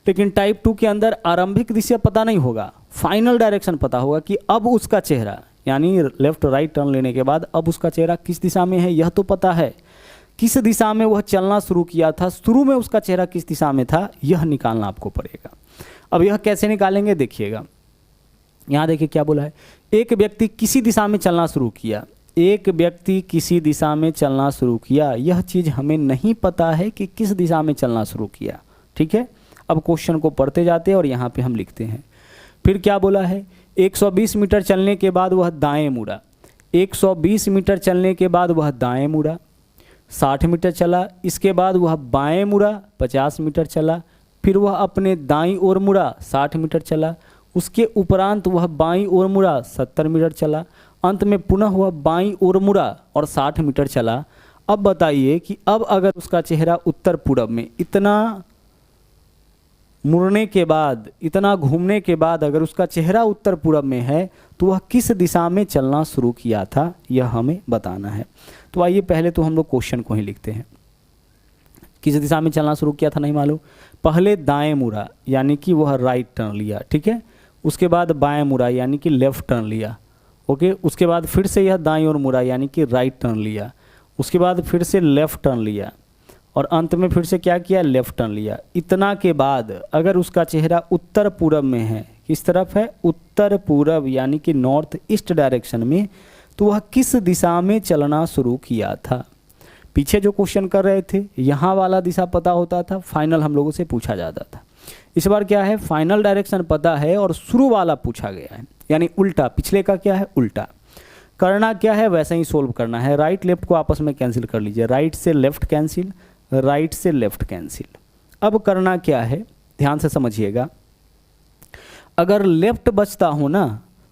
लेकिन टाइप 2 के अंदर आरंभिक दिशा पता नहीं होगा, फाइनल डायरेक्शन पता होगा कि अब उसका चेहरा, यानी लेफ्ट राइट टर्न लेने के बाद अब उसका चेहरा किस दिशा में है यह तो पता है, किस दिशा में वह चलना शुरू किया था, शुरू में उसका चेहरा किस दिशा में था, यह निकालना आपको पड़ेगा। अब यह कैसे निकालेंगे देखिएगा। यहाँ देखिए क्या बोला है, एक व्यक्ति किसी दिशा में चलना शुरू किया, एक व्यक्ति किसी दिशा में चलना शुरू किया, यह चीज़ हमें नहीं पता है कि किस दिशा में चलना शुरू किया, ठीक है। अब क्वेश्चन को पढ़ते जाते हैं और यहाँ पे हम लिखते हैं। फिर क्या बोला है, 120 मीटर चलने के बाद वह दाएं मुड़ा, 120 मीटर चलने के बाद वह दाएं मुड़ा, 60 मीटर चला, इसके बाद वह बाएं मुड़ा, 50 मीटर चला, फिर वह अपने दाईं ओर मुड़ा, 60 मीटर चला, उसके उपरांत वह बाईं ओर मुड़ा, 70 मीटर चला, अंत में पुनः वह बाईं ओर मुड़ा और 60 मीटर चला। अब बताइए कि अब अगर उसका चेहरा उत्तर पूरब में, इतना मुड़ने के बाद, इतना घूमने के बाद अगर उसका चेहरा उत्तर पूरब में है तो वह किस दिशा में चलना शुरू किया था, यह हमें बताना है। तो आइए पहले तो हम लोग क्वेश्चन को ही लिखते हैं। किस दिशा में चलना शुरू किया था नहीं मालूम, पहले दाएं मुड़ा यानी कि वह राइट टर्न लिया, ठीक है, उसके बाद बाएं मुड़ा यानी कि लेफ्ट टर्न लिया, ओके, उसके बाद फिर से यह दाईं ओर मुड़ा यानी कि राइट टर्न लिया, उसके बाद फिर से लेफ्ट टर्न लिया और अंत में फिर से क्या किया, लेफ्ट टर्न लिया। इतना के बाद अगर उसका चेहरा उत्तर पूरब में है, किस तरफ है, उत्तर पूरब यानी कि नॉर्थ ईस्ट डायरेक्शन में, तो वह किस दिशा में चलना शुरू किया था। पीछे जो क्वेश्चन कर रहे थे यहाँ वाला दिशा पता होता था, फाइनल हम लोगों से पूछा जाता था। इस बार क्या है, फाइनल डायरेक्शन पता है और शुरू वाला पूछा गया है, यानी उल्टा, पिछले का क्या है, उल्टा। करना क्या है, वैसे ही सोल्व करना है। राइट लेफ्ट को आपस में कैंसिल कर लीजिए, राइट से लेफ्ट कैंसिल, राइट से लेफ्ट कैंसिल। अब करना क्या है, ध्यान से समझिएगा। अगर लेफ्ट बचता हो ना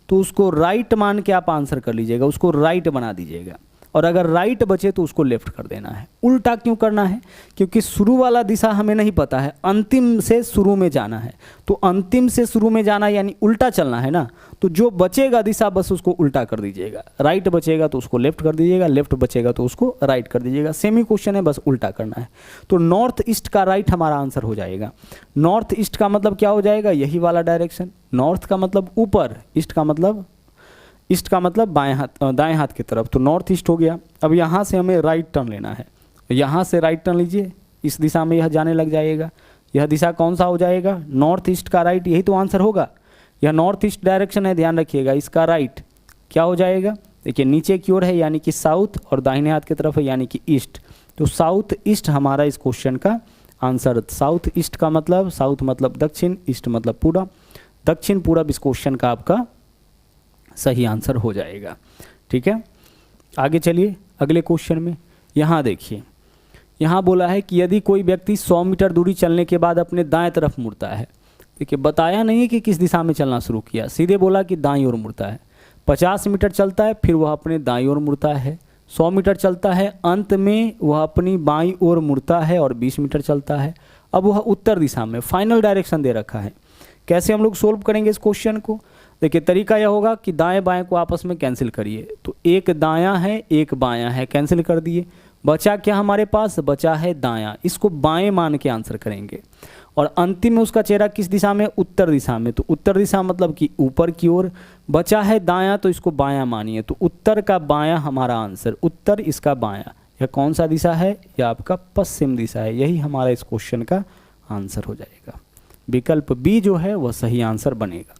तो उसको राइट मान के आप आंसर कर लीजिएगा, उसको राइट बना दीजिएगा। और अगर राइट बचे तो उसको लेफ्ट कर देना है। उल्टा क्यों करना है? क्योंकि शुरू वाला दिशा हमें नहीं पता है, अंतिम से शुरू में जाना है। तो अंतिम से शुरू में जाना यानी उल्टा चलना है ना, तो जो बचेगा दिशा बस उसको उल्टा कर दीजिएगा। राइट बचेगा तो उसको लेफ्ट कर दीजिएगा, लेफ्ट बचेगा तो उसको राइट कर दीजिएगा। सेम ही क्वेश्चन है, बस उल्टा करना है। तो नॉर्थ ईस्ट का राइट हमारा आंसर हो जाएगा। नॉर्थ ईस्ट का मतलब क्या हो जाएगा? यही वाला डायरेक्शन। नॉर्थ का मतलब ऊपर, ईस्ट का मतलब बाएं हाथ, दाएं हाथ की तरफ, तो नॉर्थ ईस्ट हो गया। अब यहाँ से हमें राइट टर्न लेना है, यहाँ से राइट टर्न लीजिए, इस दिशा में यह जाने लग जाएगा। यह दिशा कौन सा हो जाएगा? नॉर्थ ईस्ट का राइट, यही तो आंसर होगा। यह नॉर्थ ईस्ट डायरेक्शन है, ध्यान रखिएगा। इसका राइट क्या हो जाएगा? देखिए नीचे की ओर है यानी कि साउथ, और दाहिने हाथ की तरफ है यानी कि ईस्ट। तो साउथ ईस्ट हमारा इस क्वेश्चन का आंसर। साउथ ईस्ट का मतलब, साउथ मतलब दक्षिण, ईस्ट मतलब पूरब, दक्षिण पूरब इस क्वेश्चन का आपका सही आंसर हो जाएगा। ठीक है, आगे चलिए अगले क्वेश्चन में। यहाँ देखिए, यहाँ बोला है कि यदि कोई व्यक्ति 100 मीटर दूरी चलने के बाद अपने दाएं तरफ मुड़ता है। देखिए बताया नहीं है कि किस दिशा में चलना शुरू किया, सीधे बोला कि दाईं ओर मुड़ता है। 50 मीटर चलता है, फिर वह अपने दाईं ओर मुड़ता है। 100 मीटर चलता है, अंत में वह अपनी बाईं ओर मुड़ता है, और 20 मीटर चलता है। अब वह उत्तर दिशा में, फाइनल डायरेक्शन दे रखा है। कैसे हम लोग सोल्व करेंगे इस क्वेश्चन को? देखिए तरीका यह होगा कि दाएं बाएं को आपस में कैंसिल करिए। तो एक दायां है, एक बायां है, कैंसिल कर दिए। बचा क्या हमारे पास? बचा है दायां, इसको बाएं मान के आंसर करेंगे। और अंतिम में उसका चेहरा किस दिशा में? उत्तर दिशा में। तो उत्तर दिशा मतलब कि ऊपर की ओर। बचा है दायां, तो इसको बायां मानिए। तो उत्तर का बायां हमारा आंसर, उत्तर इसका बायां। यह कौन सा दिशा है? यह आपका पश्चिम दिशा है। यही हमारा इस क्वेश्चन का आंसर हो जाएगा। विकल्प बी जो है वह सही आंसर बनेगा।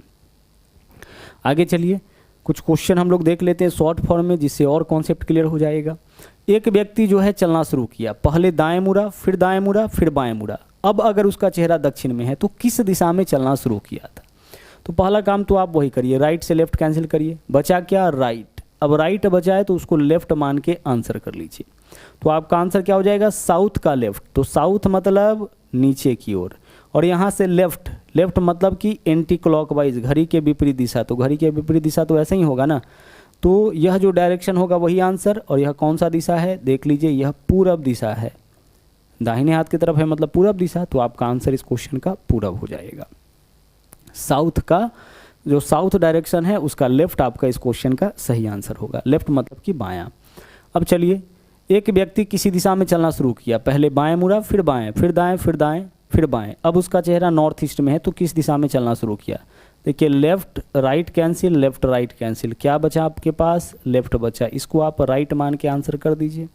आगे चलिए कुछ क्वेश्चन हम लोग देख लेते हैं शॉर्ट फॉर्म में, जिससे और कॉन्सेप्ट क्लियर हो जाएगा। एक व्यक्ति जो है चलना शुरू किया, पहले दाएं मुड़ा, फिर दाएं मुड़ा, फिर बाएं मुड़ा। अब अगर उसका चेहरा दक्षिण में है तो किस दिशा में चलना शुरू किया था? तो पहला काम तो आप वही करिए, राइट से लेफ्ट कैंसिल करिए। बचा क्या? राइट। अब राइट बचा है तो उसको लेफ्ट मान के आंसर कर लीजिए। तो आपका आंसर क्या हो जाएगा? साउथ का लेफ्ट। तो साउथ मतलब नीचे की ओर, और यहाँ से लेफ्ट, लेफ्ट मतलब कि एंटी क्लॉकवाइज, घड़ी के विपरीत दिशा। तो घड़ी के विपरीत दिशा तो ऐसे ही होगा ना, तो यह जो डायरेक्शन होगा वही आंसर। और यह कौन सा दिशा है? देख लीजिए, यह पूरब दिशा है, दाहिने हाथ की तरफ है मतलब पूरब दिशा। तो आपका आंसर इस क्वेश्चन का पूरब हो जाएगा। साउथ का जो साउथ डायरेक्शन है उसका लेफ्ट आपका इस क्वेश्चन का सही आंसर होगा। लेफ्ट मतलब कि बायां। अब चलिए, एक व्यक्ति किसी दिशा में चलना शुरू किया, पहले बाएं मुड़ा, फिर बाएं, फिर दाएं, फिर दाएं, फिर बाएं। अब उसका चेहरा नॉर्थ ईस्ट में है तो किस दिशा में चलना शुरू किया? देखिए left right cancel, left right cancel. क्या बचा आपके पास? लेफ्ट बचा। इसको आप राइट मान के आंसर कर दीजिए।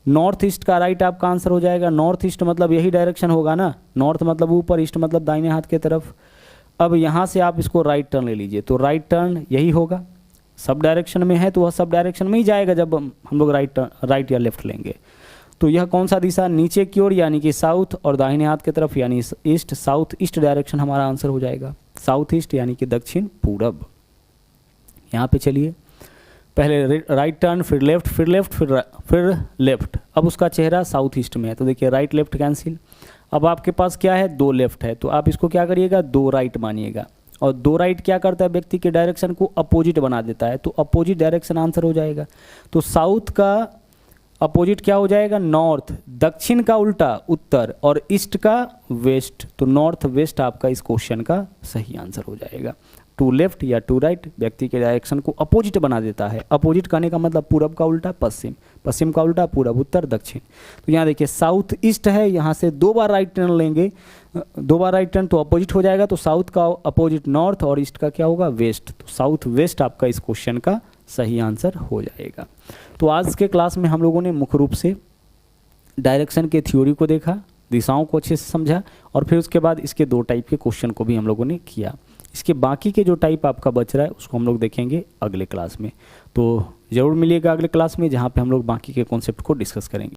नॉर्थ ईस्ट का राइट आपका आंसर हो जाएगा। नॉर्थ ईस्ट मतलब यही डायरेक्शन होगा ना, नॉर्थ मतलब ऊपर, ईस्ट मतलब दाहिने हाथ की तरफ। अब यहाँ से आप इसको राइट टर्न ले लीजिए। तो राइट टर्न यही होगा, सब डायरेक्शन में है तो वह सब डायरेक्शन में ही जाएगा जब हम लोग राइट या लेफ्ट लेंगे। तो यह कौन सा दिशा? नीचे की ओर यानी कि साउथ, और दाहिने हाथ की तरफ यानी ईस्ट। साउथ ईस्ट डायरेक्शन हमारा आंसर हो जाएगा। साउथ ईस्ट यानी कि दक्षिण पूरब। यहाँ पे चलिए, पहले राइट टर्न, फिर लेफ्ट, फिर लेफ्ट, फिर लेफ्ट। अब उसका चेहरा साउथ ईस्ट में है तो देखिए राइट लेफ्ट कैंसिल। अब आपके पास क्या है? 2 लेफ्ट है, तो आप इसको क्या करिएगा? 2 राइट मानिएगा। और 2 राइट क्या करता है? व्यक्ति के डायरेक्शन को अपोजिट बना देता है, तो अपोजिट डायरेक्शन आंसर हो जाएगा। तो साउथ का अपोजिट क्या हो जाएगा? नॉर्थ। दक्षिण का उल्टा उत्तर, और ईस्ट का वेस्ट। तो नॉर्थ वेस्ट आपका इस क्वेश्चन का सही आंसर हो जाएगा। 2 लेफ्ट या 2 राइट व्यक्ति के डायरेक्शन को अपोजिट बना देता है। अपोजिट कहने का मतलब पूरब का उल्टा पश्चिम, पश्चिम का उल्टा पूरब, उत्तर दक्षिण। तो यहाँ देखिए साउथ ईस्ट है, यहाँ से 2 बार राइट टर्न लेंगे, 2 बार राइट टर्न तो अपोजिट हो जाएगा। तो साउथ का अपोजिट नॉर्थ, और ईस्ट का क्या होगा? वेस्ट। तो साउथ वेस्ट आपका इस क्वेश्चन का सही आंसर हो जाएगा। तो आज के क्लास में हम लोगों ने मुख्य रूप से डायरेक्शन के थ्योरी को देखा, दिशाओं को अच्छे से समझा, और फिर उसके बाद इसके 2 टाइप के क्वेश्चन को भी हम लोगों ने किया। इसके बाकी के जो टाइप आपका बच रहा है उसको हम लोग देखेंगे अगले क्लास में। तो ज़रूर मिलिएगा अगले क्लास में, जहाँ पे हम लोग बाकी के कॉन्सेप्ट को डिस्कस करेंगे।